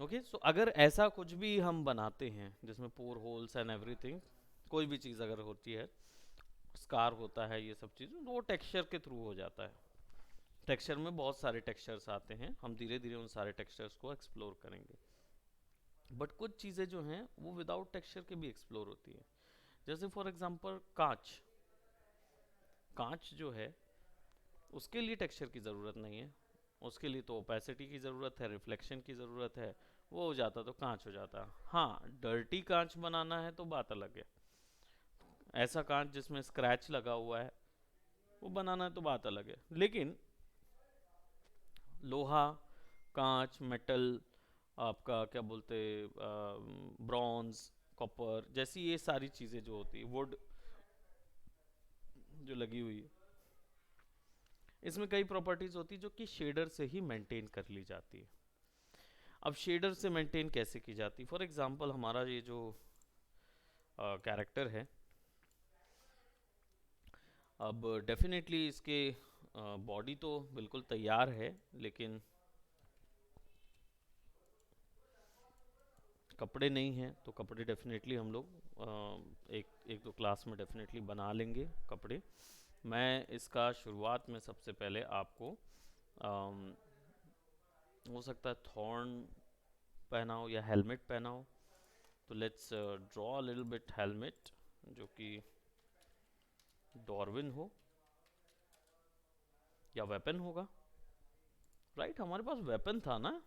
Okay, सो अगर ऐसा कुछ भी हम बनाते हैं जिसमें पोर होल्स एंड एवरीथिंग, कोई भी चीज़ अगर होती है, स्कार होता है, ये सब चीज़, तो वो टेक्सचर के थ्रू हो जाता है। टेक्सचर में बहुत सारे टेक्सचर्स आते हैं, हम धीरे धीरे उन सारे टेक्सचर्स को एक्सप्लोर करेंगे। बट कुछ चीज़ें जो हैं वो विदाउट टेक्सचर के भी एक्सप्लोर होती हैं। जैसे फॉर एग्जांपल कांच। कांच जो है उसके लिए टेक्सचर की ज़रूरत नहीं है, उसके लिए तो ओपेसिटी की ज़रूरत है, रिफ्लेक्शन की ज़रूरत है, वो हो जाता तो कांच हो जाता। हाँ, डर्टी कांच बनाना है तो बात अलग है। ऐसा कांच जिसमें स्क्रैच लगा हुआ है वो बनाना है तो बात अलग है। लेकिन लोहा, कांच, मेटल, आपका क्या बोलते, ब्रॉन्ज, कॉपर जैसी ये सारी चीज़ें जो होती है, वुड जो लगी हुई है, इसमें कई प्रॉपर्टीज होती है जो कि शेडर से ही मेंटेन कर ली जाती है। अब शेडर से मेंटेन कैसे की जाती है? फॉर एग्जांपल हमारा ये जो कैरेक्टर है, अब डेफिनेटली इसके बॉडी तो बिल्कुल तैयार है, लेकिन कपड़े नहीं हैं, तो कपड़े डेफिनेटली हम लोग एक एक दो क्लास में डेफिनेटली बना लेंगे कपड़े। मैं इसका शुरुआत में सबसे पहले आपको अम, हो सकता है थॉर्न पहनाओ या हेलमेट पहनाओ। तो let's draw little bit helmet जो कि डॉर्विन हो या वेपन होगा। राइट, हमारे पास वेपन था ना,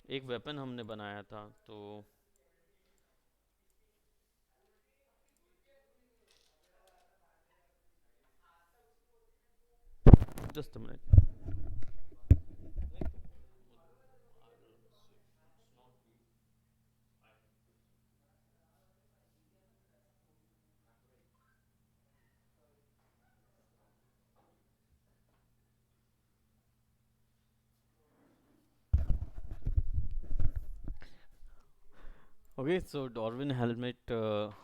एक वेपन हमने बनाया था। तो just a minute. Okay, so Darwin helmet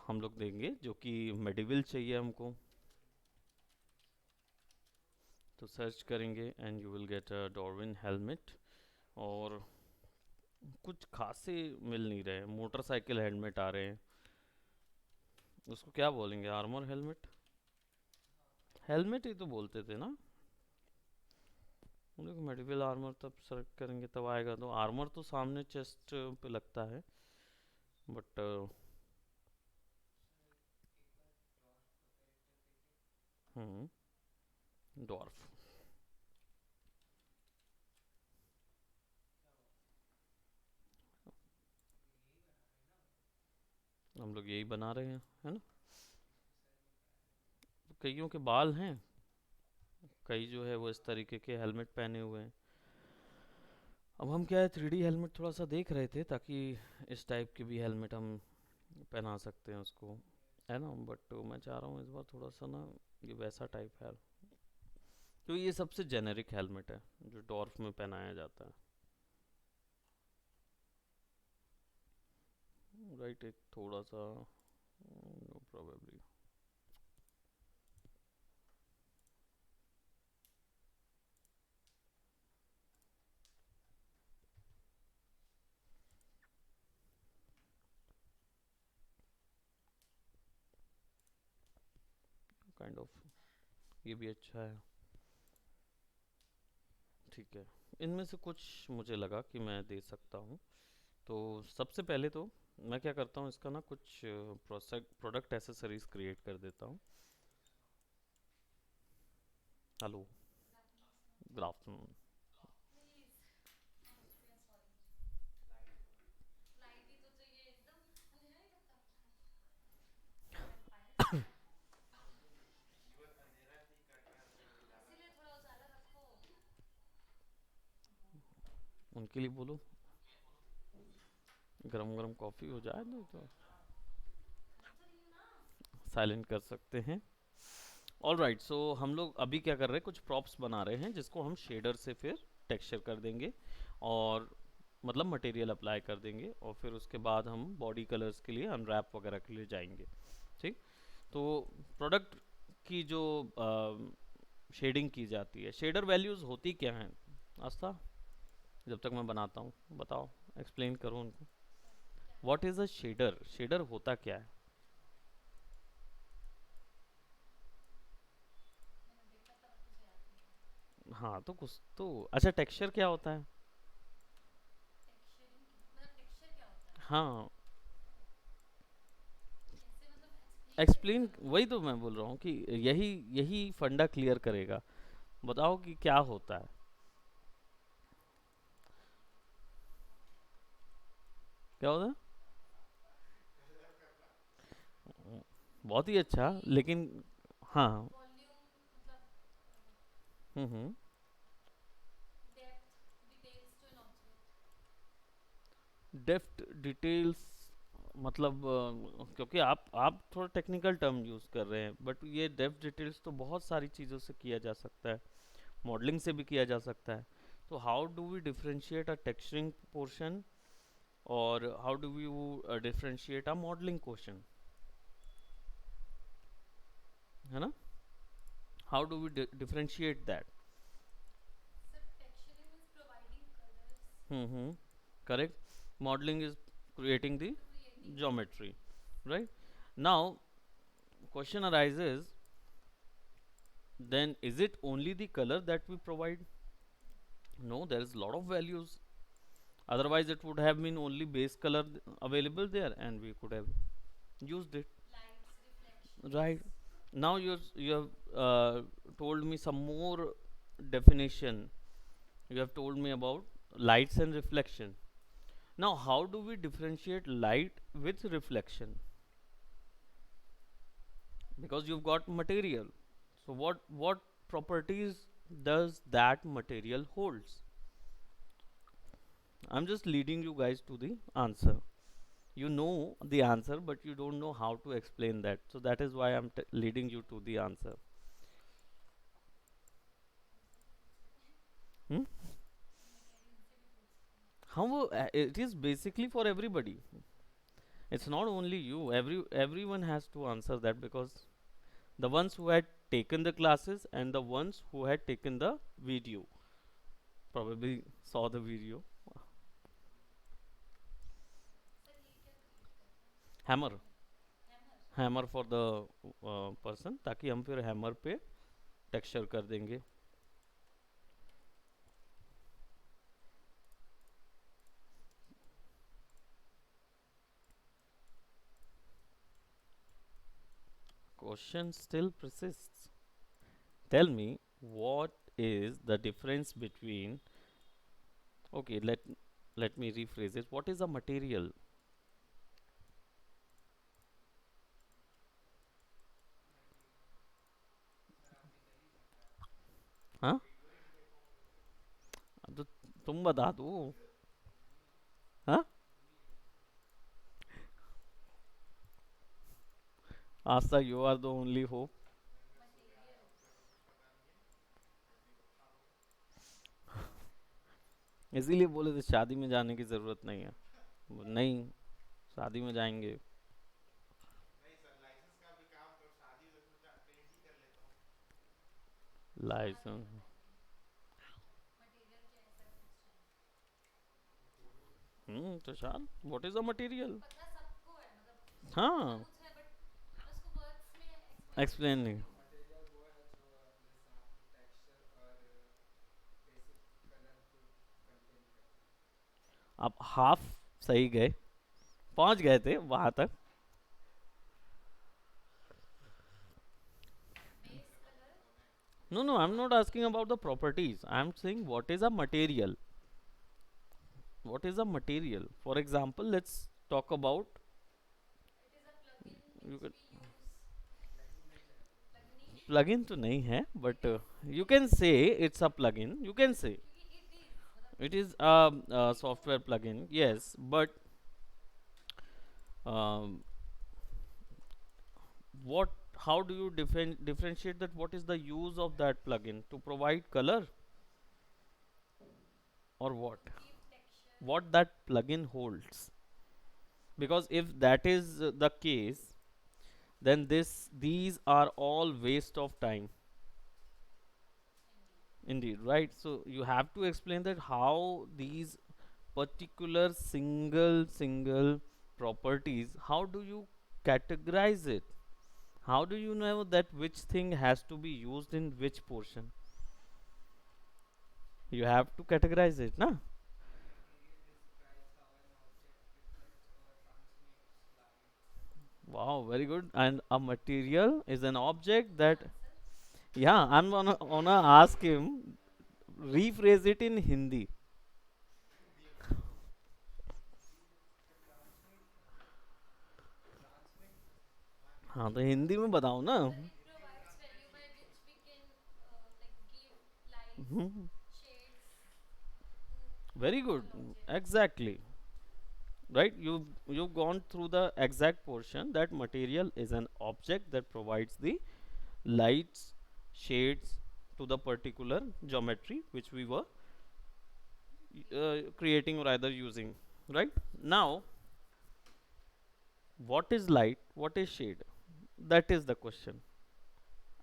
हम लोग देंगे जो कि मेडिवल चाहिए हमको। तो सर्च करेंगे and you will get a Darwin helmet. और कुछ खासे मिल नहीं रहे, मोटरसाइकिल हेलमेट आ रहे हैं। उसको क्या बोलेंगे, आर्मर हेलमेट? हेलमेट ही तो बोलते थे ना हम लोग। मेडिवल आर्मर तब सर्च करेंगे तब आएगा, तो आर्मर तो सामने चेस्ट पे लगता है, बट डॉर्फ। हम लोग यही बना रहे हैं, है ना। कईयों के बाल हैं, कई जो है वो इस तरीके के हेलमेट पहने हुए हैं। अब हम क्या है, 3D हेलमेट थोड़ा सा देख रहे थे ताकि इस टाइप के भी हेलमेट हम पहना सकते हैं उसको, है ना। बट मैं चाह रहा हूँ इस बार थोड़ा सा ना ये वैसा टाइप है। तो ये सबसे जेनेरिक हेलमेट है जो डॉर्फ में पहनाया जाता है। राइट, एक थोड़ा सा प्रोबेबली काइंड ऑफ, ये भी अच्छा है। ठीक है, इनमें से कुछ मुझे लगा कि मैं दे सकता हूँ। तो सबसे पहले तो मैं क्या करता हूँ, इसका ना कुछ प्रोडक्ट एसेसरीज क्रिएट कर देता हूँ। Hello, good afternoon. उनके लिए बोलो गरम गरम कॉफ़ी हो जाए, नहीं तो साइलेंट कर सकते हैं। ऑल राइट, सो हम लोग अभी क्या कर रहे हैं, कुछ प्रॉप्स बना रहे हैं जिसको हम शेडर से फिर टेक्सचर कर देंगे, और मतलब मटेरियल अप्लाई कर देंगे, और फिर उसके बाद हम बॉडी कलर्स के लिए अनरैप वगैरह के लिए जाएंगे। ठीक। तो प्रोडक्ट की जो शेडिंग की जाती है, शेडर वैल्यूज़ होती क्या हैं आस्था? जब तक मैं बनाता हूँ बताओ, एक्सप्लेन करो उनको। What is a shader, shader होता क्या है? हाँ तो कुछ तो, अच्छा टेक्सचर क्या होता है? हाँ एक्सप्लेन, वही तो मैं बोल रहा हूँ कि यही यही फंडा क्लियर करेगा। बताओ कि क्या होता है। क्या होता है? बहुत ही अच्छा, लेकिन हाँ। हम्म। डेप्थ डिटेल्स मतलब क्योंकि आप थोड़ा टेक्निकल टर्म यूज़ कर रहे हैं, बट ये डेप्थ डिटेल्स तो बहुत सारी चीज़ों से किया जा सकता है, मॉडलिंग से भी किया जा सकता है। तो how do we differentiate a texturing portion, और how do you differentiate a modelling question, है ना? How do we differentiate that? Hmm, correct. Modeling is creating the geometry, right? Now question arises, then is it only the color that we provide? No, there is a lot of values, otherwise it would have been only base color available there and we could have used it, right? Now you have told me some more definition. You have told me about lights and reflection. Now how do we differentiate light with reflection? Because you've got material, so what properties does that material holds? I'm just leading you guys to the answer. You know the answer, but you don't know how to explain that, so that is why I'm leading you to the answer. Hmm? How it is basically for everybody. It's not only you, everyone has to answer that, because the ones who had taken the classes and the ones who had taken the video probably saw the video. Hammer, hammer for the person, ताकि हम फिर hammer पे texture कर देंगे। Question still persists. Tell me, what is the difference between, okay, let me rephrase it, what is a material? हाँ, तो तुम बता दो। हाँ, Astha, you are the only hope. इसीलिए बोले थे शादी में जाने की जरूरत नहीं है। नहीं, शादी में जाएंगे। Licence. Tushar, what is a material? हाँ, एक्सप्लेन नहीं। आप हाफ सही गए, पहुंच गए थे वहां तक। No, no, I'm not asking about the properties. I'm saying what is a material? What is a material? For example, let's talk about, you can, plugin तो नहीं है, but you can say it's a plugin. You can say it is a software plugin. Yes, but um, what? How do you differentiate that? What is the use of that plugin to provide color, or what? What that plugin holds? Because if that is the case, then these are all waste of time. Indeed, right? So you have to explain that how these particular single properties, how do you categorize it? How do you know that which thing has to be used in which portion? You have to categorize it, na? Wow, very good. And a material is an object that, yeah, I'm gonna ask him, rephrase it in Hindi. हाँ तो हिंदी में बताओ ना. Mhm. Very good. Exactly. Right? You've gone through the exact portion that material is an object that provides the lights, shades to the particular geometry which we were creating or either using. Right? Now, what is light? What is shade? That is the question.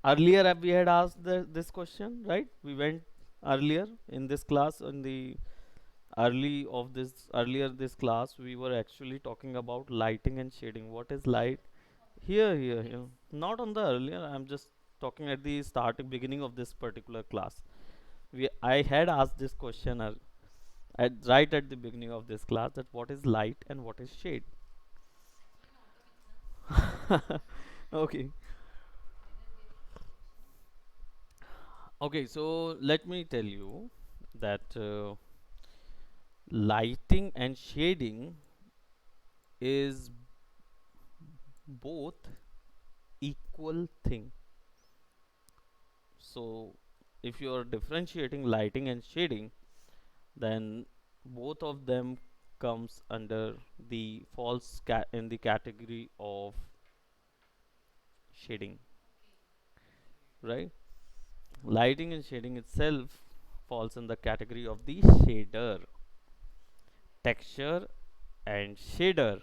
Earlier we had asked this question, right? We went earlier in this class in the earlier this class we were actually talking about lighting and shading. What is light? Here, not on the earlier, I'm just talking at the start beginning of this particular class. I had asked this question right at the beginning of this class, that what is light and what is shade. Okay. Okay, so let me tell you that lighting and shading is both equal thing. So if you are differentiating lighting and shading, then both of them comes under the in the category of shading, right? Lighting and shading itself falls in the category of the shader. Texture and shader,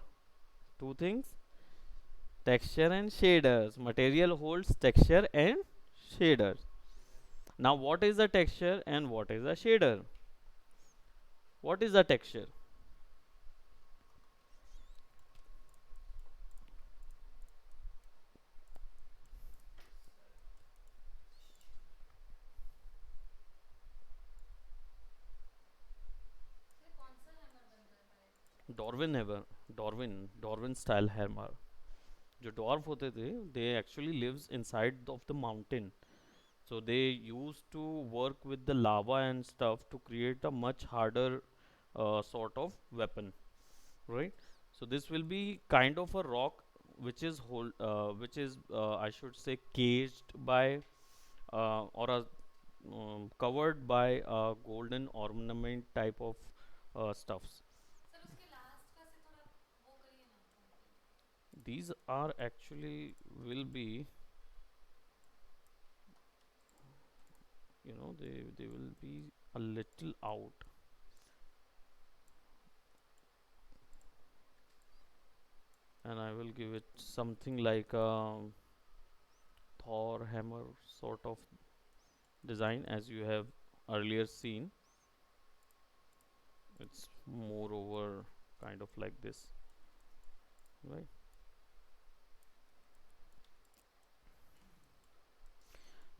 two things. Texture and shaders. Material holds texture and shaders. Now what is a texture and what is a shader? What is a texture? Darwin hammer. Darwin style hammer. जो dwarf होते थे, they actually lives inside of the mountain, so they used to work with the lava and stuff to create a much harder sort of weapon, right? So this will be kind of a rock which is I should say caged by or a covered by a golden ornament type of stuffs. These are actually will be, they will be a little out, and I will give it something like a Thor hammer sort of design as you have earlier seen. It's more over kind of like this, right?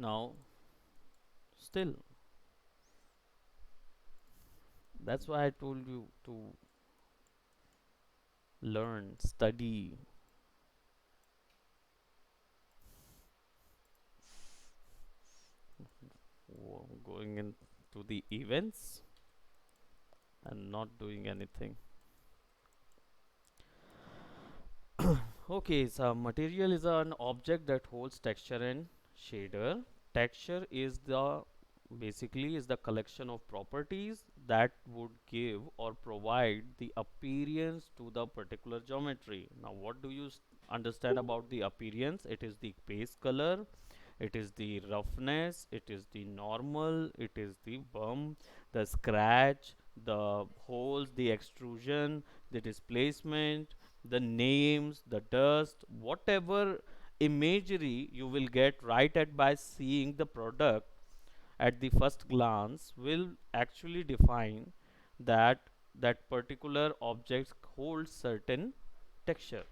Now, still, that's why I told you to learn, study. Going into the events and not doing anything. Okay, so material is an object that holds texture and shader. Texture is the basically is the collection of properties that would give or provide the appearance to the particular geometry. Now, what do you understand about the appearance? It is the base color, it is the roughness, it is the normal, it is the bump, the scratch, the holes, the extrusion, the displacement, the names, the dust, whatever imagery you will get right at by seeing the product, at the first glance will actually define that that particular object holds certain texture.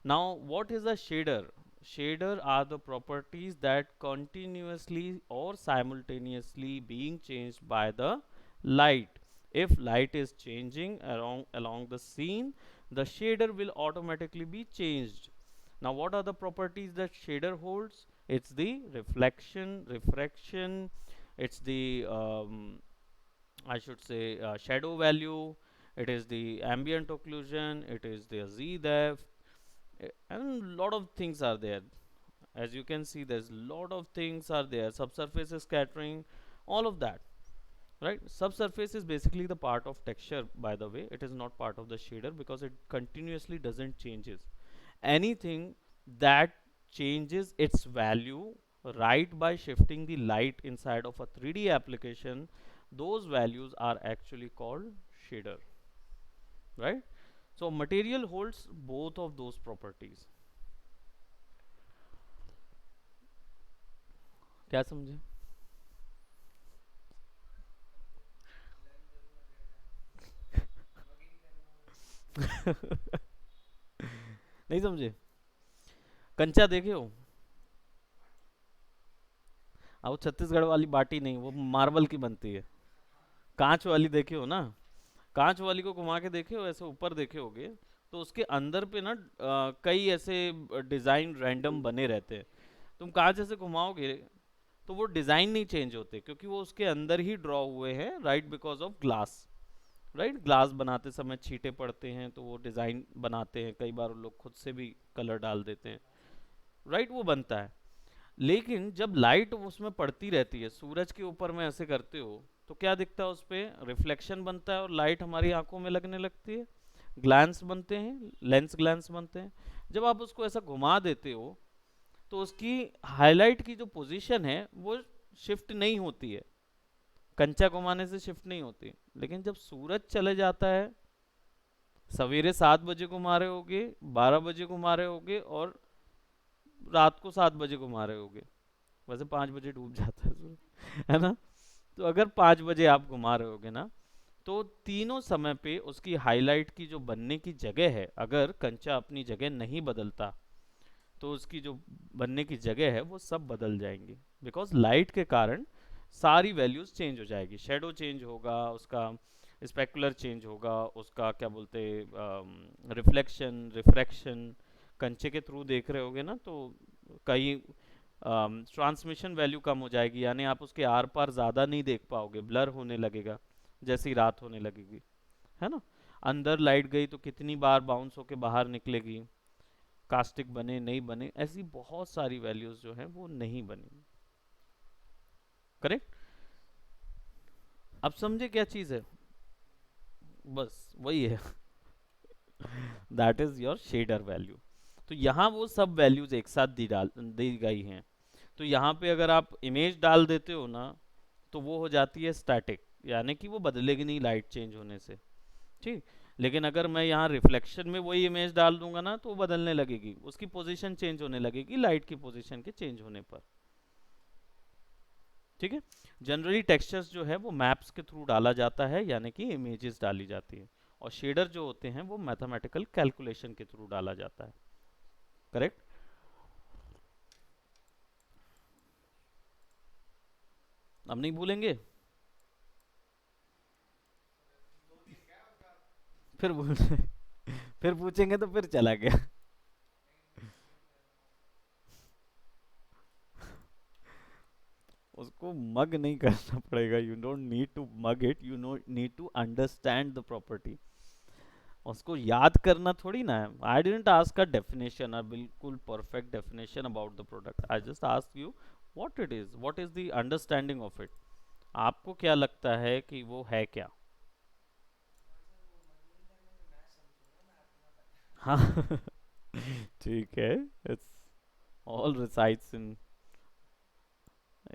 Now, what is a shader? Shader are the properties that continuously or simultaneously being changed by the light. If light is changing along the scene, the shader will automatically be changed. Now, what are the properties that shader holds? It's the reflection, refraction, it's the I should say shadow value, it is the ambient occlusion, it is the z depth, and lot of things are there. As you can see, there's lot of things are there, subsurface scattering, all of that, right? Subsurface is basically the part of texture, by the way. It is not part of the shader because it continuously doesn't changes. Anything that changes its value right by shifting the light inside of a 3D application, those values are actually called shader, right? So material holds both of those properties. क्या समझे? नहीं समझे? कंचा देखे हो? अब वो छत्तीसगढ़ वाली बाटी नहीं, वो मार्बल की बनती है। कांच वाली देखे हो ना? कांच वाली को घुमा के देखे हो, ऐसे ऊपर देखे होगे, तो उसके अंदर पे ना कई ऐसे डिजाइन रैंडम बने रहते हैं। तुम कांच ऐसे घुमाओगे तो वो डिजाइन नहीं चेंज होते, क्योंकि वो उसके अंदर ही ड्रॉ हुए हैं, right, because of glass. Right, glass बनाते समय छींटे पड़ते हैं तो वो डिजाइन बनाते हैं, कई बार लोग खुद से भी कलर डाल देते हैं, राइट, वो बनता है। लेकिन जब लाइट उसमें पड़ती रहती है, सूरज के ऊपर में ऐसे करते हो, तो क्या दिखता है? उस पर रिफ्लेक्शन बनता है और लाइट हमारी आंखों में लगने लगती है, ग्लैंस बनते हैं, लेंस ग्लैंस बनते हैं। जब आप उसको ऐसा घुमा देते हो तो उसकी हाईलाइट की जो पोजीशन है वो शिफ्ट नहीं होती है, कंचा घुमाने से शिफ्ट नहीं होती। लेकिन जब सूरज चले जाता है, सवेरे 7 बजे घुमा रहे होगे, 12 बजे घुमा रहे होगे, और रात को 7 बजे घुमा रहे होगे, वैसे 5 बजे डूब जाता है सूरज, है ना? तो अगर 5 बजे आप घुमा रहे होगे ना, तो तीनों समय पे उसकी हाईलाइट की जो बनने की जगह है, अगर कंचा अपनी जगह नहीं बदलता, तो उसकी जो बनने की जगह है वो सब बदल जाएंगी, बिकॉज लाइट के कारण सारी वैल्यूज चेंज हो जाएगी। शेडो चेंज होगा, उसका स्पेकुलर चेंज होगा, उसका क्या बोलते, रिफ्लेक्शन, रिफ्रैक्शन, कंचे के थ्रू देख रहे होगे ना, तो कई ट्रांसमिशन वैल्यू कम हो जाएगी, यानी आप उसके आर पार ज़्यादा नहीं देख पाओगे, ब्लर होने लगेगा जैसी रात होने लगेगी, है ना? अंदर लाइट गई तो कितनी बार बाउंस होके बाहर निकलेगी, कास्टिक बने नहीं बने, ऐसी बहुत सारी वैल्यूज जो हैं वो नहीं बनी। करेक्ट? अब समझे क्या चीज़ है? बस वही है। That is your shader value. तो यहाँ वो सब वैल्यूज एक साथ दी गई हैं। तो यहाँ पे अगर आप इमेज डाल देते हो ना, तो वो हो जाती है स्टैटिक, यानी कि वो बदलेगी नहीं लाइट चेंज होने से, ठीक। लेकिन अगर मैं यहाँ रिफ्लेक्शन में वही इमेज डाल दूंगा ना, तो वो बदलने लगेगी, उसकी पोजीशन चेंज होने लगेगी लाइट की पोजीशन के चेंज होने पर, ठीक है। जनरली टेक्सचर्स जो है वो मैप्स के थ्रू डाला जाता है, यानी कि इमेजेस डाली जाती है, और शेडर जो होते हैं वो मैथमेटिकल कैलकुलेशन के थ्रू डाला जाता है। करेक्ट? अब नहीं भूलेंगे? फिर भूल फिर पूछेंगे तो फिर चला गया। उसको मग नहीं करना पड़ेगा, you don't need to mug it, you no need to understand the property. उसको याद करना थोड़ी ना है। I didn't ask a definition, a बिल्कुल perfect definition about the product, I just ask you what is the understanding of it. आपको क्या लगता है कि वो है क्या? हाँ। ठीक है, it's all resides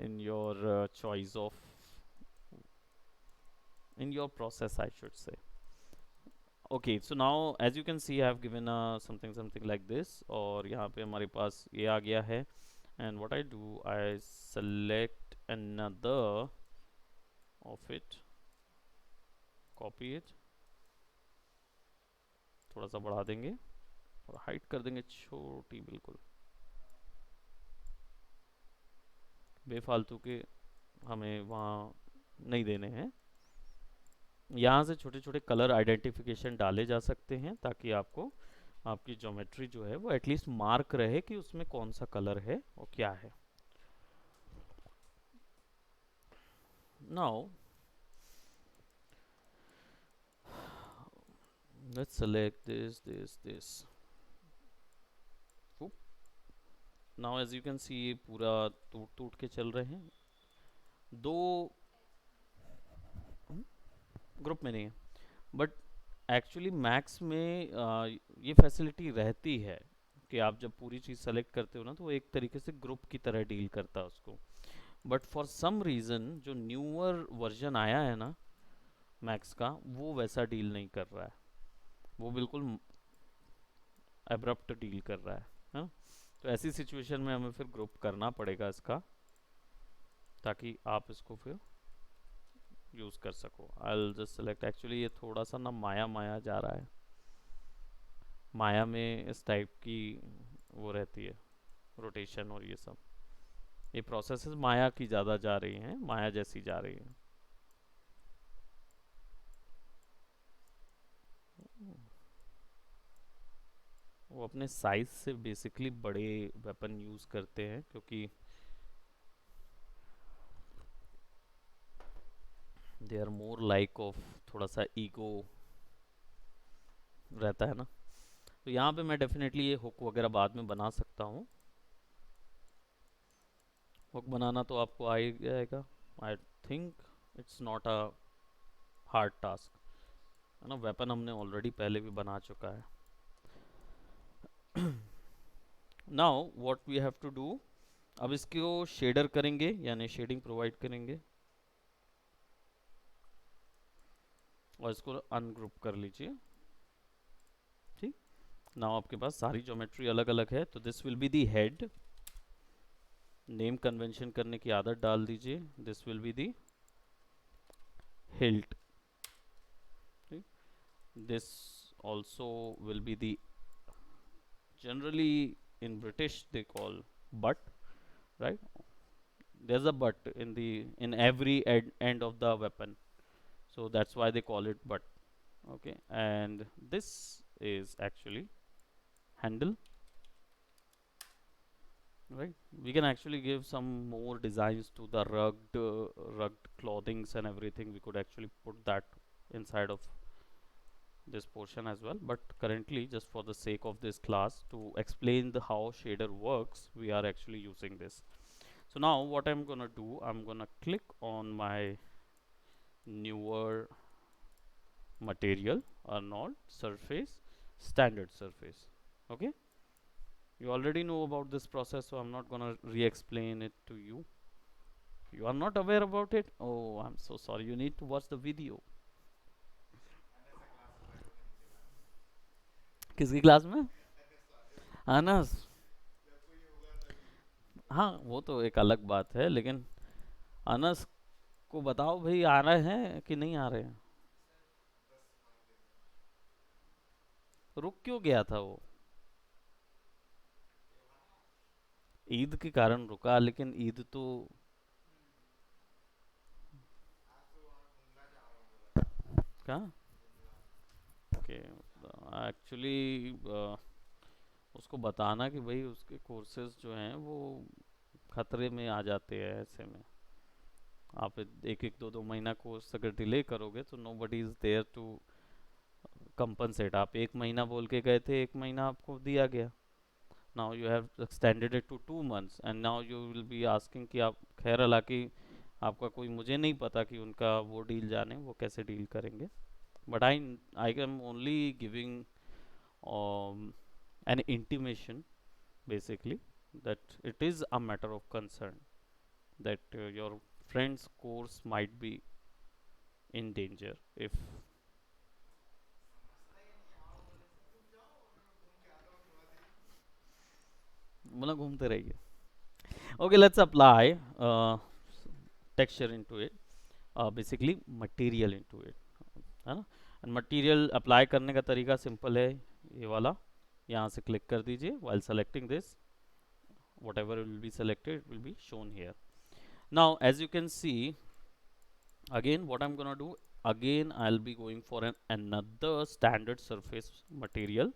in your choice of, in your process, I should say. Okay, so now as you can see I have given something like this, और यहाँ पे हमारे पास ये आ गया है, and what I do, I select another of it, copy it, थोड़ा सा बढ़ा देंगे और हाइट कर देंगे छोटी बिल्कुल, बेफालतू के हमें वहाँ नहीं देने हैं। यहाँ से छोटे छोटे कलर आइडेंटिफिकेशन डाले जा सकते हैं ताकि आपको आपकी ज्योमेट्री जो है वो एटलीस्ट मार्क रहे कि उसमें कौन सा कलर है और क्या है। Now let's select this. Now as you can see ये पूरा टूट टूट के चल रहे हैं, दो ग्रुप में नहीं है, बट एक्चुअली मैक्स में ये फैसिलिटी रहती है कि आप जब पूरी चीज़ सेलेक्ट करते हो ना तो वो एक तरीके से ग्रुप की तरह डील करता है उसको। बट फॉर सम रीज़न जो न्यूअर वर्जन आया है ना मैक्स का, वो वैसा डील नहीं कर रहा है, वो बिल्कुल एब्रप्ट डील कर रहा है ना। तो ऐसी सिचुएशन में हमें फिर ग्रुप करना पड़ेगा इसका, ताकि आप इसको फिर यूज़ कर सको। आई जस्ट सेलेक्ट, एक्चुअली ये थोड़ा सा ना माया माया जा रहा है, माया में इस टाइप की वो रहती है रोटेशन और ये सब, ये प्रोसेसेस माया की ज़्यादा जा रही हैं, माया जैसी जा रही हैं। वो अपने साइज से बेसिकली बड़े वेपन यूज़ करते हैं क्योंकि they are more like of, थोड़ा सा ईगो रहता है ना। तो यहाँ पे मैं डेफिनेटली ये हुक वगैरह बाद में बना सकता हूँ, हुक बनाना तो आपको आ ही जाएगा। I think it's not a hard task, है ना, वेपन हमने ऑलरेडी पहले भी बना चुका है। Now what we have to do, अब इसको शेडर करेंगे यानी शेडिंग प्रोवाइड करेंगे और इसको अनग्रुप कर लीजिए। ठीक, नाउ आपके पास सारी ज्योमेट्री अलग अलग है, तो this will be the head, name convention करने की आदत डाल दीजिए, this will be the hilt, this also will be the, generally in British they call butt, right? There's a butt in the in every end of the weapon, so that's why they call it butt. Okay, and this is actually handle, right? We can actually give some more designs to the rugged clothings and everything. We could actually put that inside of this portion as well, but currently just for the sake of this class to explain the how shader works, we are actually using this. So now what I'm gonna do, I'm gonna click on my newer material, Arnold surface, standard surface. Okay, you already know about this process, so I'm not gonna re-explain it to you. You are not aware about it? Oh, I'm so sorry, you need to watch the video. किसकी class में? अनस? हाँ वो तो एक अलग बात है, लेकिन अनस को बताओ भाई आ रहे हैं कि नहीं आ रहे हैं। रुक क्यों गया था वो? ईद के कारण रुका, लेकिन ईद तो कहाँ? ओके, एक्चुअली उसको बताना कि भाई उसके कोर्सेज जो हैं वो खतरे में आ जाते हैं ऐसे में। आप एक एक दो दो महीना कोर्स अगर डिले करोगे तो nobody is there to compensate. आप एक महीना बोल के गए थे, एक महीना आपको दिया गया, now you have extended it to 2 months and now you will be asking कि आप, खैर हालांकि आपका कोई, मुझे नहीं पता कि उनका वो डील जाने वो कैसे डील करेंगे, but I am only giving an intimation basically that it is a matter of concern that your friend's course might be in danger if, बोला घूमते रहिए। Okay let's apply, texture into it, basically material into it, है ना। And material apply करने का तरीका simple है, ये वाला, यहाँ से क्लिक कर दीजिए, while selecting this whatever will be selected will be shown here. Now as you can see, again what I'm gonna do, again I'll be going for another standard surface material,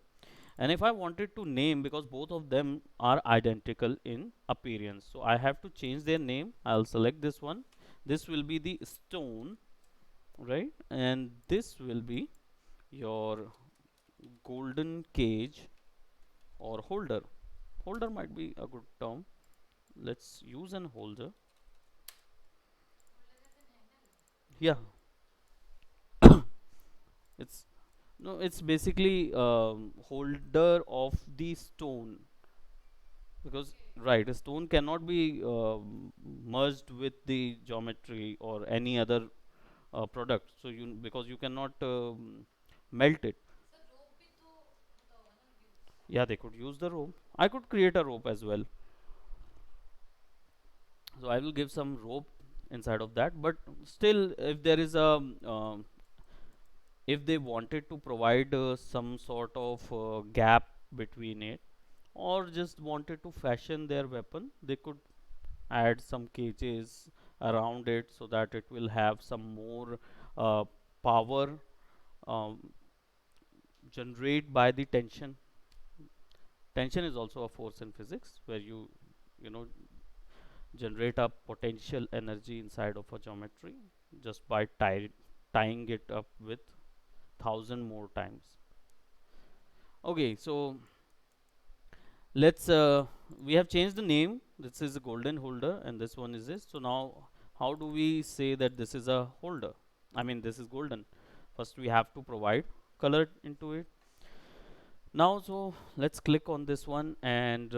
and if I wanted to name, because both of them are identical in appearance, so I have to change their name. I'll select this one, this will be the stone, right, and this will be your golden cage or holder. Holder might be a good term, let's use an holder. Yeah, it's, no, it's basically holder of the stone, because right, a stone cannot be merged with the geometry or any other product, so you, because you cannot melt it. Yeah, they could use the rope, I could create a rope as well, so I will give some rope inside of that. But still, if there is a if they wanted to provide some sort of gap between it, or just wanted to fashion their weapon, they could add some cages around it so that it will have some more power um, generate by the tension. Tension is also a force in physics, where you know generate a potential energy inside of a geometry just by tying it up with thousand more times. Okay, so let's we have changed the name, this is a golden holder and this one is this. So now how do we say that this is a holder, I mean this is golden? First we have to provide color into it. Now so let's click on this one, and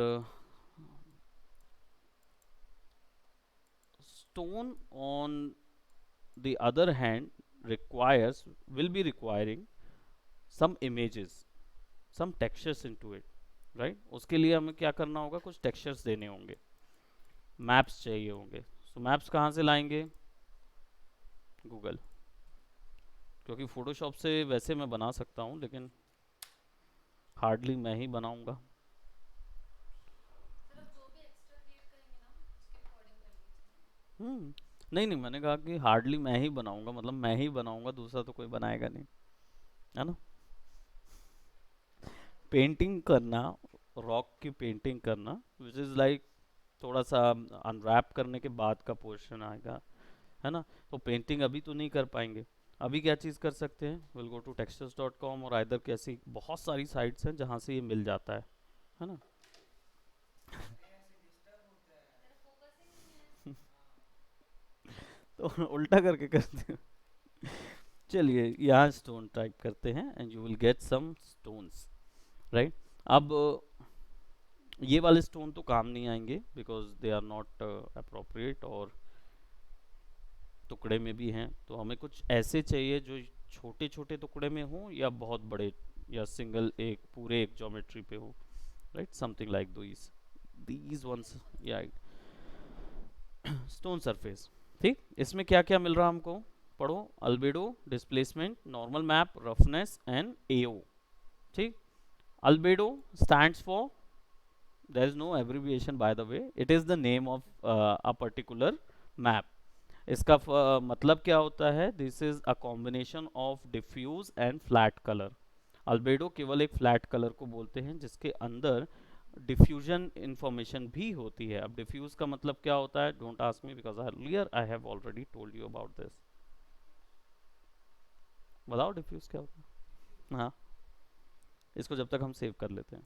stone on the other hand requires, will be requiring some images, some textures into it, right? उसके लिए हमें क्या करना होगा, कुछ textures देने होंगे, maps चाहिए होंगे. सो मैप्स कहाँ से लाएंगे, गूगल, क्योंकि फोटोशॉप से वैसे मैं बना सकता हूँ लेकिन हार्डली मैं ही बनाऊंगा. हम्म, नहीं नहीं, मैंने कहा कि हार्डली मैं ही बनाऊंगा, मतलब मैं ही बनाऊंगा, दूसरा तो कोई बनाएगा नहीं, है ना. पेंटिंग करना, रॉक की पेंटिंग करना, विच इज़ लाइक थोड़ा सा अनरैप करने के बाद का पोर्शन आएगा, है ना. तो पेंटिंग अभी तो नहीं कर पाएंगे. अभी क्या चीज़ कर सकते हैं, विल गो टू textures.com और आइदर कैसी बहुत सारी साइट्स हैं जहाँ से ये मिल जाता है ना. तो उल्टा करके करते हैं. चलिए यहाँ स्टोन टाइप करते हैं and you will get some stones, right. अब ये वाले स्टोन तो काम नहीं आएंगे because they are not appropriate और टुकड़े में भी हैं. तो हमें कुछ ऐसे चाहिए जो छोटे छोटे टुकड़े में हो या बहुत बड़े, या सिंगल एक पूरे एक ज्योमेट्री पे हो, right, something like these ones, या स्टोन सरफेस. ठीक, इसमें क्या क्या मिल रहा हमको, पढ़ो, albedo, displacement, normal map, roughness and AO. ठीक, albedo stands for, there is no abbreviation by the way, it is the name of a particular map. इसका मतलब क्या होता है, this is a combination of diffuse and flat colour. Albedo केवल एक flat colour को बोलते हैं जिसके अंदर डिफ्यूजन इंफॉर्मेशन भी होती है. अब डिफ्यूज का मतलब क्या होता है, don't ask me because earlier I have already told you about this. बताओ डिफ्यूज क्या होता है. हाँ, इसको जब तक हम सेव कर लेते हैं.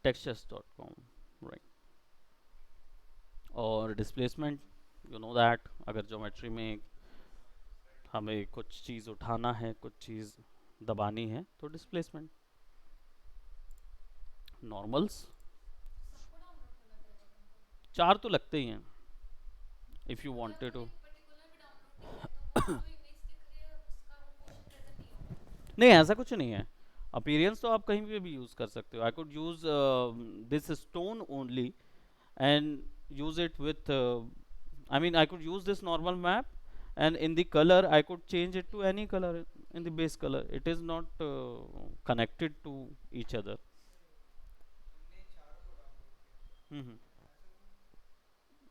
textures.com, right. और डिस्प्लेसमेंट, यू नो दैट, अगर ज्योमेट्री में हमें कुछ चीज़ उठाना है, कुछ चीज़ दबानी है, तो डिस्प्लेसमेंट. नॉर्मल्स, चार तो लगते ही हैं इफ़ यू वांटेड टू. नहीं, ऐसा कुछ नहीं है. अपीरियंस तो आप कहीं पे भी यूज़ कर सकते हो. I could use this stone only and use it with I mean I could use this normal map, and in the color I could change it to any color in the base color. It is not connected to each other. हम्म।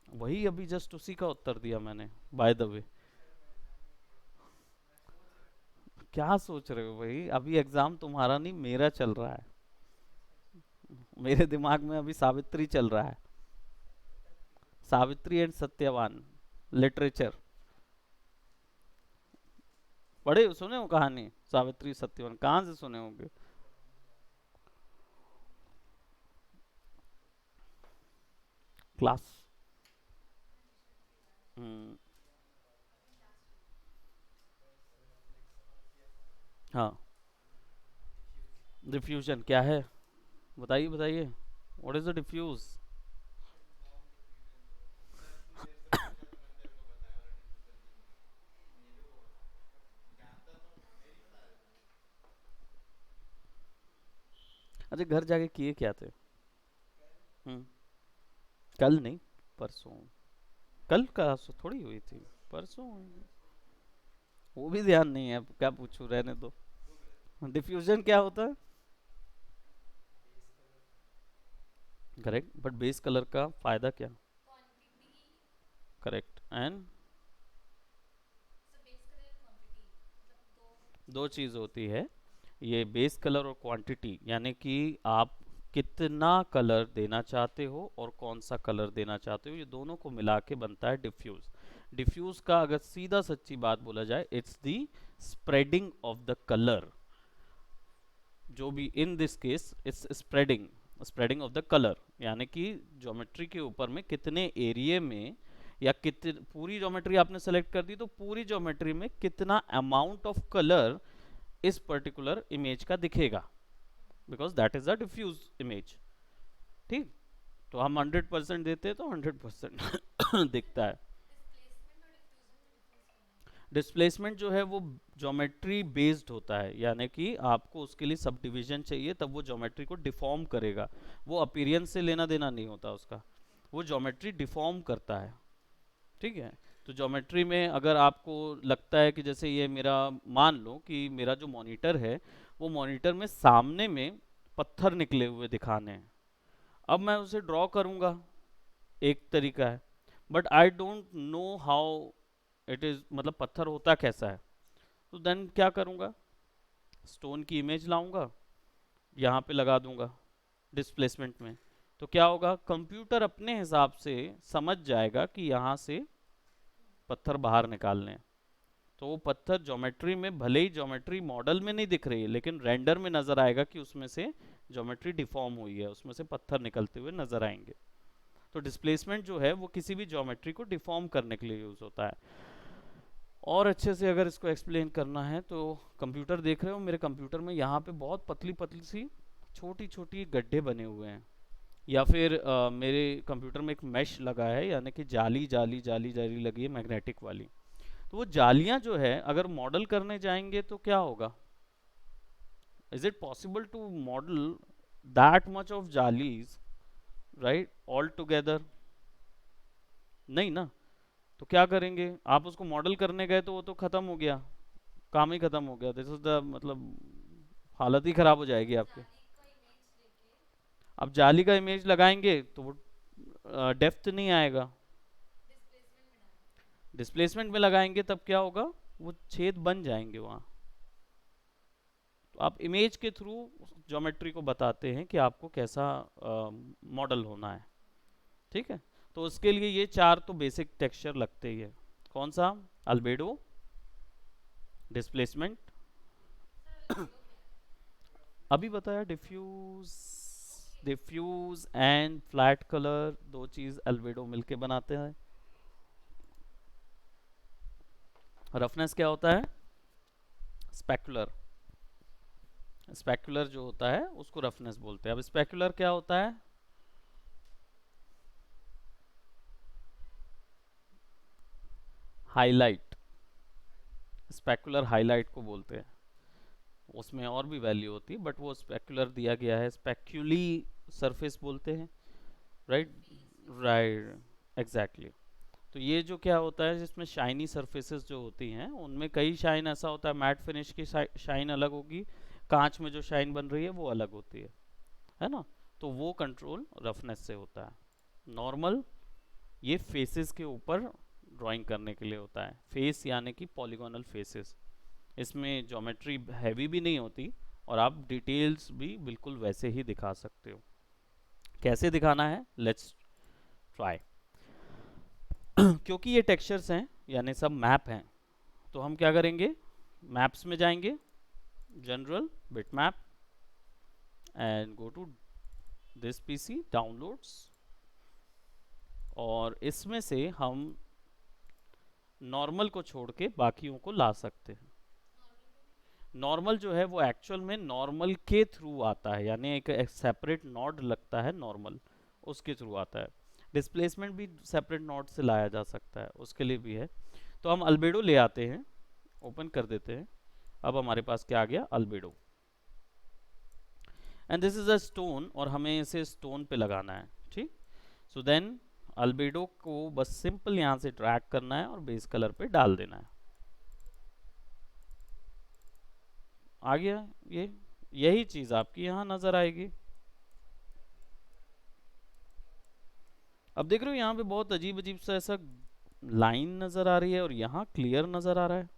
वही अभी just उसी का उत्तर दिया मैंने, by the way. क्या सोच रहे हो भाई, अभी एग्जाम तुम्हारा नहीं मेरा चल रहा है। मेरे दिमाग में अभी सावित्री चल रहा है, सावित्री एंड सत्यवान, लिटरेचर। पढ़े हो, सुने हो कहानी सावित्री सत्यवान, कहाँ से सुने होंगे? क्लास। हम्म। हाँ। डिफ्यूजन क्या है, बताइए बताइए, व्हाट इज द डिफ्यूज? अच्छा, घर जाके किए क्या थे? हम्म। कल नहीं, परसों। कल का थोड़ी हुई थी, परसों हुई। वो भी ध्यान नहीं है, क्या पूछूं, रहने दो। डिफ्यूजन क्या होता है? करेक्ट, बट बेस कलर का फायदा क्या? करेक्ट, एंड दो चीज होती है, ये बेस कलर और क्वांटिटी, यानी कि आप कितना कलर देना चाहते हो और कौन सा कलर देना चाहते हो, ये दोनों को मिला के बनता है डिफ्यूज। डिफ्यूज का अगर सीधा सच्ची बात बोला जाए, it's the spreading of the colour, जो भी इन this case it's spreading, spreading of the colour, यानी कि ज्योमेट्री के ऊपर में कितने एरिया में, या कितने, पूरी ज्योमेट्री आपने सेलेक्ट कर दी तो पूरी ज्योमेट्री में कितना अमाउंट ऑफ कलर इस पर्टिकुलर इमेज का दिखेगा, because that is a diffuse image. ठीक, तो हम 100% देते हैं तो 100% दिखता है। डिस्प्लेसमेंट जो है वो ज्योमेट्री बेस्ड होता है, यानी कि आपको उसके लिए सब डिवीजन चाहिए, तब वो ज्योमेट्री को डिफॉर्म करेगा। वो अपीयरेंस से लेना देना नहीं होता उसका, वो ज्योमेट्री डिफॉर्म करता है। ठीक है, तो ज्योमेट्री में अगर आपको लगता है कि जैसे ये मेरा, मान लो कि मेरा जो मॉनिटर है, वो मॉनिटर में सामने में पत्थर निकले हुए दिखाने हैं, अब मैं उसे ड्रॉ करूंगा, एक तरीका है, but I don't know how it is, मतलब पत्थर होता कैसा है, तो देन क्या करूंगा, स्टोन की इमेज लाऊंगा, यहाँ पे लगा दूंगा डिस्प्लेसमेंट में, तो क्या होगा, कंप्यूटर अपने हिसाब से समझ जाएगा कि यहाँ से पत्थर बाहर निकालने हैं। तो वो पत्थर ज्योमेट्री में, भले ही ज्योमेट्री मॉडल में नहीं दिख रही है, लेकिन रेंडर में नजर आएगा कि उसमें से ज्योमेट्री डिफॉर्म हुई है, उसमें से पत्थर निकलते हुए नजर आएंगे। तो डिस्प्लेसमेंट जो है वो किसी भी ज्योमेट्री को डिफॉर्म करने के लिए यूज होता है। और अच्छे से अगर इसको एक्सप्लेन करना है तो, कंप्यूटर देख रहे हो मेरे कंप्यूटर में, यहाँ पे बहुत पतली पतली सी छोटी छोटी गड्ढे बने हुए हैं, या फिर मेरे कंप्यूटर में एक मैश लगा है, यानी कि जाली जाली जाली जाली लगी है मैग्नेटिक वाली। तो वो जालियां जो है अगर मॉडल करने जाएंगे तो क्या होगा, is it possible to model that much of जालीज, राइट, ऑल टुगेदर? नहीं ना। तो क्या करेंगे, आप उसको मॉडल करने गए तो वो तो खत्म हो गया, काम ही खत्म हो गया, दिस इज द मतलब, हालत ही खराब हो जाएगी आपकी। अब जाली का इमेज लगाएंगे तो वो डेप्थ नहीं आएगा, डिस्प्लेसमेंट में लगाएंगे तब क्या होगा, वो छेद बन जाएंगे वहाँ। तो आप इमेज के थ्रू ज्योमेट्री को बताते हैं कि आपको कैसा मॉडल होना है। ठीक है, तो उसके लिए ये चार तो बेसिक टेक्सचर लगते ही है। कौन सा? अल्बेडो, डिस्प्लेसमेंट, अभी बताया, diffuse, diffuse and flat colour, दो चीज अल्बेडो मिलके बनाते हैं। रफनेस क्या होता है? स्पेकुलर, स्पेकुलर जो होता है उसको रफनेस बोलते हैं। अब स्पेकुलर क्या होता है? हाईलाइट, स्पेकुलर हाईलाइट को बोलते हैं। उसमें और भी वैल्यू होती है, बट वो स्पेकुलर दिया गया है, स्पेक्यूली सरफेस बोलते हैं, राइट। Right, exactly. तो ये जो क्या होता है, जिसमें शाइनी सरफेसेस जो होती हैं उनमें कई शाइन ऐसा होता है, मैट फिनिश की शाइन अलग होगी, कांच में जो शाइन बन रही है वो अलग होती है ना। तो वो कंट्रोल रफनेस से होता है। नॉर्मल ये फेसेस के ऊपर ड्राइंग करने के लिए होता है, फेस यानी कि पॉलीगोनल फेसेस। इसमें ज्योमेट्री हैवी भी नहीं होती और आप डिटेल्स भी बिल्कुल वैसे ही दिखा सकते हो। कैसे दिखाना है, लेट्स ट्राई। क्योंकि ये टेक्सचर्स हैं यानी सब मैप हैं, तो हम क्या करेंगे, मैप्स में जाएंगे, general bit map, and go to this PC downloads, और इसमें से हम नॉर्मल को छोड़ के बाकियों को ला सकते हैं। नॉर्मल जो है वो एक्चुअल में नॉर्मल के थ्रू आता है, यानी एक सेपरेट नॉड लगता है नॉर्मल, उसके थ्रू आता है। डिस्प्लेसमेंट भी सेपरेट नॉड से लाया जा सकता है, उसके लिए भी है। तो हम अल्बेडो ले आते हैं, ओपन कर देते हैं। अब हमारे पास क्या आ गया, albedo, and this is a stone, और हमें इसे स्टोन पे लगाना है, ठीक। सो देन अल्बेडो को बस सिंपल यहाँ से ड्रैग करना है और बेस कलर पे डाल देना है। आ गया ये, यही चीज आपकी यहाँ नजर आएगी। अब देख रहे हो यहाँ पे बहुत अजीब अजीब सा ऐसा लाइन नजर आ रही है और यहाँ क्लियर नजर आ रहा है।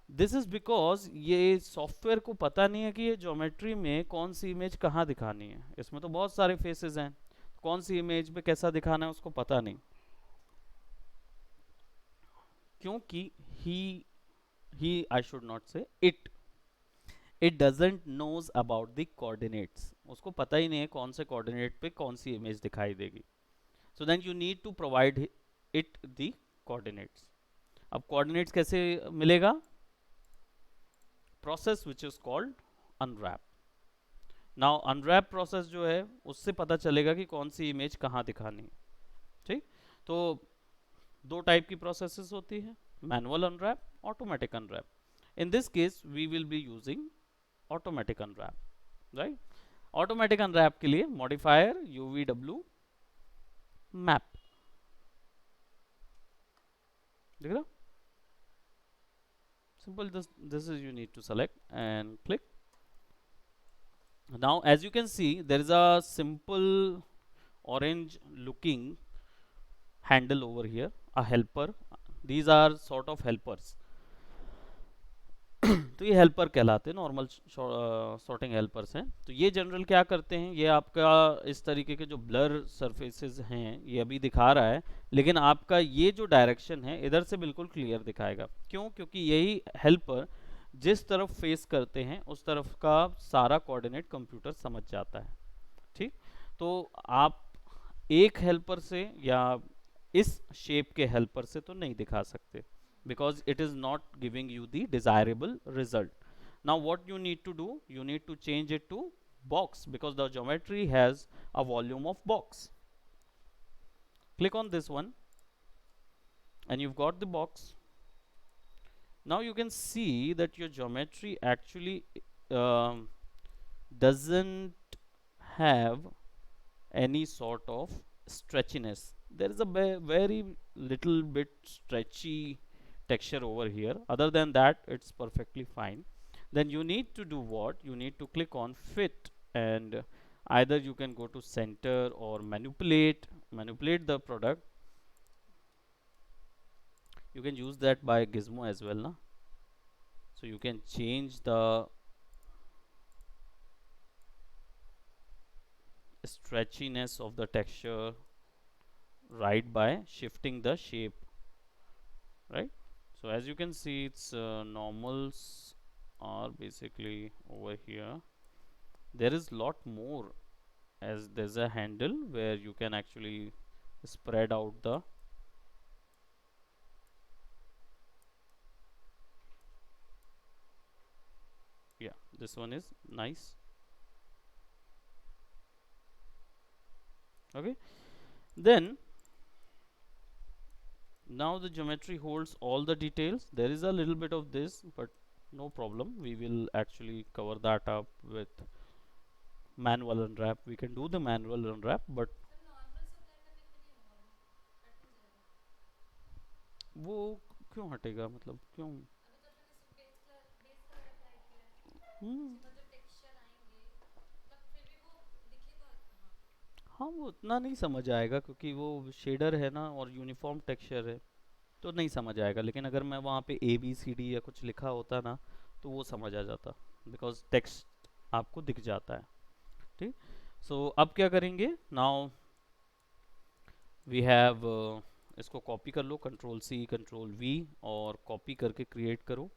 दिस इज बिकॉज ये सॉफ्टवेयर को पता नहीं है कि ये ज्योमेट्री में कौन सी इमेज कहाँ दिखानी है। इसमें तो बहुत सारे फेसेस हैं, कौन सी इमेज पे कैसा दिखाना है उसको पता नहीं, क्योंकि he I should not say it doesn't knows about the coordinates. उसको पता ही नहीं है कौन से कोऑर्डिनेट पे कौन सी इमेज दिखाई देगी। So then you need to provide it the coordinates. अब कोऑर्डिनेट्स कैसे मिलेगा, process which is called unwrap. Now unwrap process जो है उससे पता चलेगा कि कौन सी इमेज कहाँ दिखानी है, ठीक। तो दो टाइप की प्रोसेसेस होती है, manual unwrap, automatic unwrap. In this case we will be using automatic unwrap, right. Automatic unwrap के लिए मॉडिफायर uvw मैप, देख रहा, simple, this is you need to select and click. Now as you can see there is a simple orange looking handle over here, a helper. These are sort of helpers. तो ये helper कहलाते हैं, normal sorting helpers हैं। तो ये general क्या करते हैं, ये आपका इस तरीके के जो ब्लर सरफेसेस हैं ये अभी दिखा रहा है, लेकिन आपका ये जो डायरेक्शन है इधर से बिल्कुल क्लियर दिखाएगा। क्यों, क्योंकि यही हेल्पर जिस तरफ फेस करते हैं उस तरफ का सारा कोऑर्डिनेट कंप्यूटर समझ जाता है, ठीक। तो आप एक हेल्पर से या इस शेप के हेल्पर से तो नहीं दिखा सकते, because it is not giving you the desirable result. Now what you need to do, you need to change it to box, because the geometry has a volume of box. Click on this one and you've got the box. Now you can see that your geometry actually doesn't have any sort of stretchiness. There is a very little bit stretchy texture over here. Other than that it's perfectly fine. Then you need to do what, you need to click on fit, and either you can go to center or manipulate the product. You can use that by gizmo as well, na? So you can change the stretchiness of the texture right by shifting the shape, right. So as you can see its normals are basically over here. There is lot more, as there's a handle where you can actually spread out the yeah, this one is nice, okay. Then now the geometry holds all the details. There is a little bit of this, but no problem, we will actually cover that up with manual unwrap. We can do the manual unwrap, but वो क्यों हटेगा, मतलब क्यों? हम्म। हाँ वो उतना नहीं समझ आएगा क्योंकि वो शेडर है ना और यूनिफॉर्म टेक्सचर है, तो नहीं समझ आएगा। लेकिन अगर मैं वहाँ पे ABCD या कुछ लिखा होता ना तो वो समझ आ जाता, बिकॉज टेक्स्ट आपको दिख जाता है। ठीक। सो अब क्या करेंगे, नाउ वी हैव, इसको कॉपी कर लो, Ctrl+C Ctrl+V, और कॉपी करके क्रिएट करो।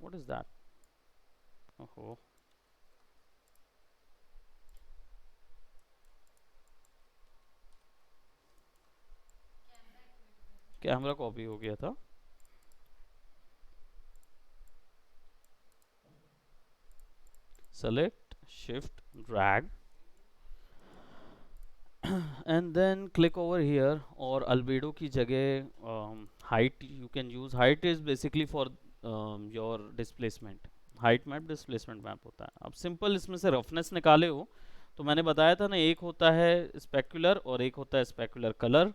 What is that? ओहो, कैमरा कॉपी हो गया था। Select, shift, drag, and then click over here, और अल्बेडो की जगह height you can use. Height is basically for your displacement. Height map displacement map होता है। अब सिंपल इसमें से रफनेस निकाले हो तो मैंने बताया था ना, एक होता है स्पेकुलर और एक होता है स्पेकुलर कलर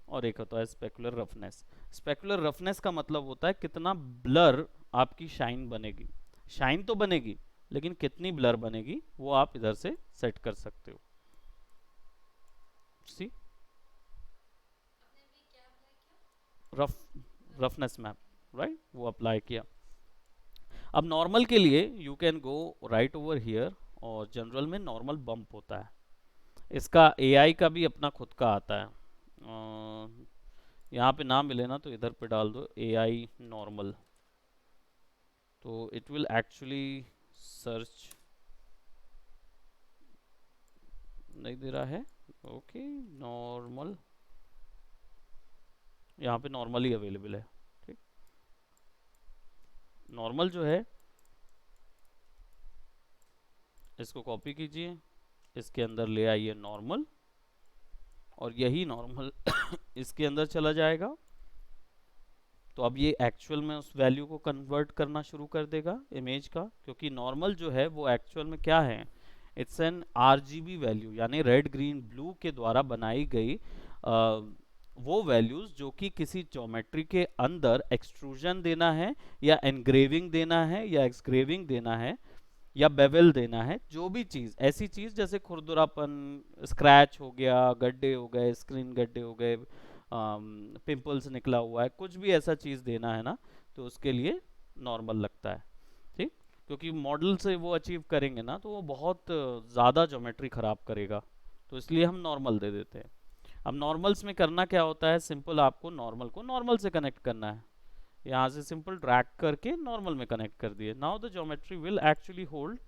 और एक होता है स्पेकुलर रफनेस। स्पेकुलर रफनेस का मतलब होता है कितना ब्लर आपकी शाइन बनेगी। शाइन तो बनेगी लेकिन कितनी ब्लर बनेगी वो आप इधर से सेट कर सकते हो। सी, रफ रफनेस मैप, राइट, वो अप्लाई किया। अब नॉर्मल के लिए you can go right over here, और जनरल में नॉर्मल बम्प होता है। इसका AI का भी अपना खुद का आता है। यहाँ पे ना मिले ना तो इधर पे डाल दो AI नॉर्मल, तो इट विल एक्चुअली सर्च। नहीं दे रहा है, ओके, नॉर्मल, यहाँ पे नॉर्मल ही अवेलेबल है। ठीक, नॉर्मल जो है इसको कॉपी कीजिए, इसके अंदर ले आइए नॉर्मल, और यही नॉर्मल इसके अंदर चला जाएगा। तो अब ये एक्चुअल में उस वैल्यू को कन्वर्ट करना शुरू कर देगा इमेज का, क्योंकि नॉर्मल जो है वो एक्चुअल में क्या है, इट्स एन RGB वैल्यू, यानी रेड ग्रीन ब्लू के द्वारा बनाई गई वो वैल्यूज जो कि किसी ज्योमेट्री के अंदर एक्सट्रूजन देना है या एनग्रेविंग देना है या एक्सग्रेविंग देना है या बेवल देना है, जो भी चीज़, ऐसी चीज़ जैसे खुरदुरापन, स्क्रैच हो गया, गड्ढे हो गए, स्क्रीन गड्ढे हो गए, पिंपल्स निकला हुआ है, कुछ भी ऐसा चीज़ देना है ना, तो उसके लिए नॉर्मल लगता है। ठीक, क्योंकि मॉडल से वो अचीव करेंगे ना तो वो बहुत ज़्यादा ज्योमेट्री ख़राब करेगा, तो इसलिए हम नॉर्मल दे देते हैं। अब नॉर्मल्स में करना क्या होता है, सिंपल आपको नॉर्मल को नॉर्मल से कनेक्ट करना है। यहाँ से सिंपल ड्रैग करके नॉर्मल में कनेक्ट कर दिए। Now the geometry will actually hold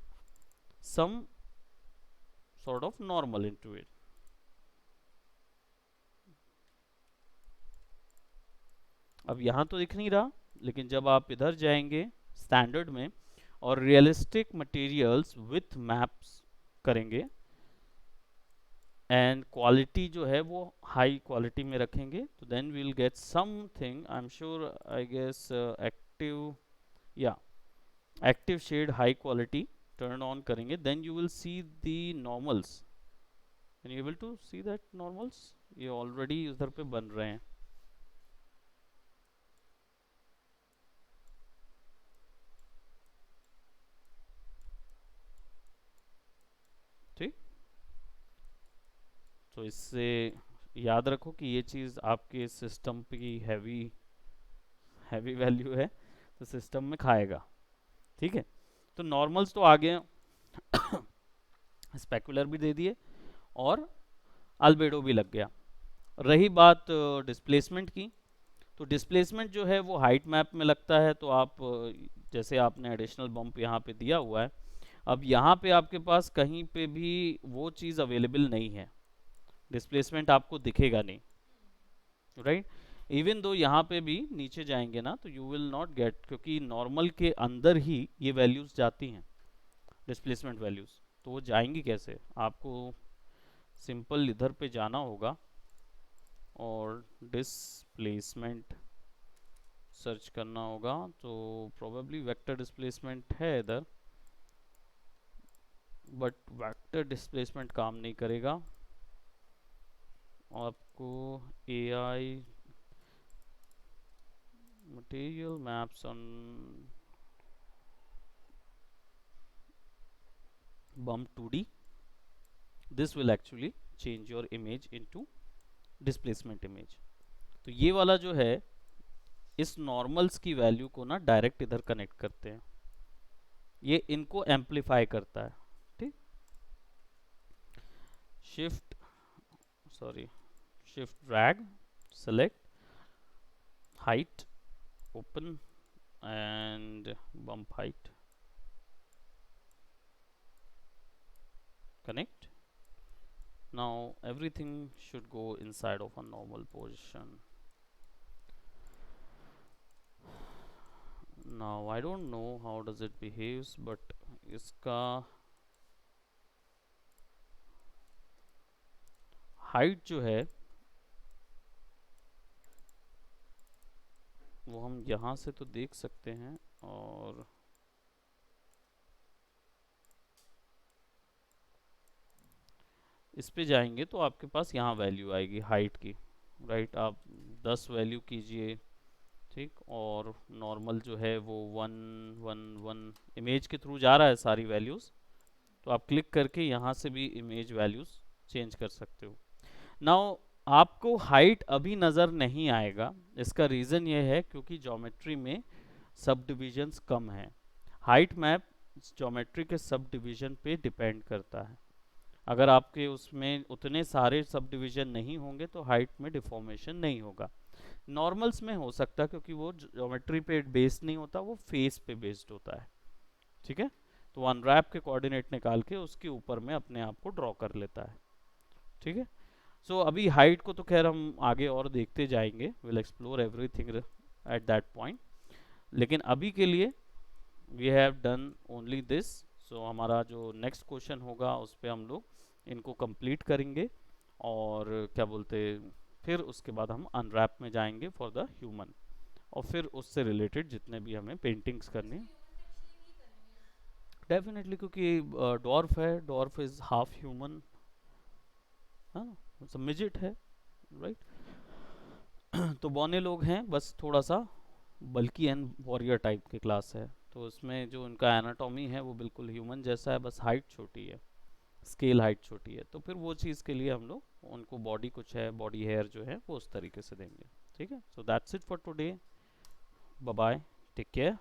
some sort of normal into it। अब यहाँ तो दिख नहीं रहा, लेकिन जब आप इधर जाएंगे स्टैंडर्ड में और रियलिस्टिक मटेरियल्स विथ मैप्स करेंगे, एंड क्वालिटी जो है वो हाई क्वालिटी में रखेंगे, तो then we will get something, I am sure, I guess active, या active shade high quality turn on करेंगे, then you will see the normals. Can you able to see that normals, ये already उधर पे बन रहे हैं। ठीक, तो इससे याद रखो कि ये चीज़ आपके सिस्टम की हैवी हैवी वैल्यू है, तो सिस्टम में खाएगा। ठीक है, तो नॉर्मल्स तो आ गए, स्पेकुलर भी दे दिए, और अल्बेडो भी लग गया। रही बात डिस्प्लेसमेंट की, तो डिस्प्लेसमेंट जो है वो हाइट मैप में लगता है, तो आप जैसे आपने एडिशनल बम्प यहाँ पे दिया हुआ है, अब यहाँ पे आपके पास कहीं पे भी वो चीज़ अवेलेबल नहीं है, डिस्प्लेसमेंट आपको दिखेगा नहीं, राइट। इवन दो यहाँ पे भी नीचे जाएंगे ना तो यू विल नॉट गेट, क्योंकि नॉर्मल के अंदर ही ये वैल्यूज जाती हैं, डिस्प्लेसमेंट वैल्यूज, तो वो जाएंगी कैसे? आपको सिंपल इधर पे जाना होगा और डिस्प्लेसमेंट सर्च करना होगा, तो प्रोबेबली वेक्टर डिस्प्लेसमेंट है इधर, बट वेक्टर डिस्प्लेसमेंट काम नहीं करेगा। आपको AI material maps on bump 2D. This will actually change your image into displacement image. तो ये वाला जो है इस नॉर्मल्स की वैल्यू को ना डायरेक्ट इधर कनेक्ट करते हैं, ये इनको एम्पलीफाई करता है, ठीक। Shift drag, select height, open and bump height, connect. Now everything should go inside of a normal position. Now I don't know how does it behaves, but इसका height जो है वो हम यहाँ से तो देख सकते हैं, और इस पे जाएंगे तो आपके पास यहाँ वैल्यू आएगी हाइट की, राइट। आप 10 वैल्यू कीजिए, ठीक, और नॉर्मल जो है वो 1 1 1 इमेज के थ्रू जा रहा है सारी वैल्यूज़, तो आप क्लिक करके यहाँ से भी इमेज वैल्यूज़ चेंज कर सकते हो। नाउ आपको हाइट अभी नज़र नहीं आएगा, इसका रीज़न ये है क्योंकि ज्योमेट्री में सब डिविजन्स कम हैं। हाइट मैप ज्योमेट्री के सब डिवीजन पे डिपेंड करता है। अगर आपके उसमें उतने सारे सब डिवीजन नहीं होंगे तो हाइट में डिफॉर्मेशन नहीं होगा। नॉर्मल्स में हो सकता है क्योंकि वो ज्योमेट्री पे बेस्ड नहीं होता, वो फेस पे बेस्ड होता है, ठीक है। तो अनरैप के कोऑर्डिनेट निकाल के उसके ऊपर में अपने आप को ड्रॉ कर लेता है, ठीक है। सो अभी हाइट को तो खैर हम आगे और देखते जाएंगे, will explore everything at that point, लेकिन अभी के लिए we have done only this. So हमारा जो नेक्स्ट क्वेश्चन होगा उस पर हम लोग इनको कंप्लीट करेंगे, और क्या बोलते, फिर उसके बाद हम अनरैप में जाएंगे फॉर द ह्यूमन, और फिर उससे रिलेटेड जितने भी हमें पेंटिंग्स करनी है डेफिनेटली, क्योंकि डॉर्फ है, डॉर्फ इज हाफ ह्यूमन, हाँ, मिजिट है, राइट। तो बौने लोग हैं, बस थोड़ा सा बल्कि एंड वॉरियर टाइप की क्लास है, तो उसमें जो उनका एनाटॉमी है वो बिल्कुल ह्यूमन जैसा है, बस हाइट छोटी है, स्केल हाइट छोटी है, तो फिर वो चीज़ के लिए हम लोग उनको बॉडी कुछ है, बॉडी हेयर जो है वो उस तरीके से देंगे, ठीक है। So that's it for today, bye bye, take care.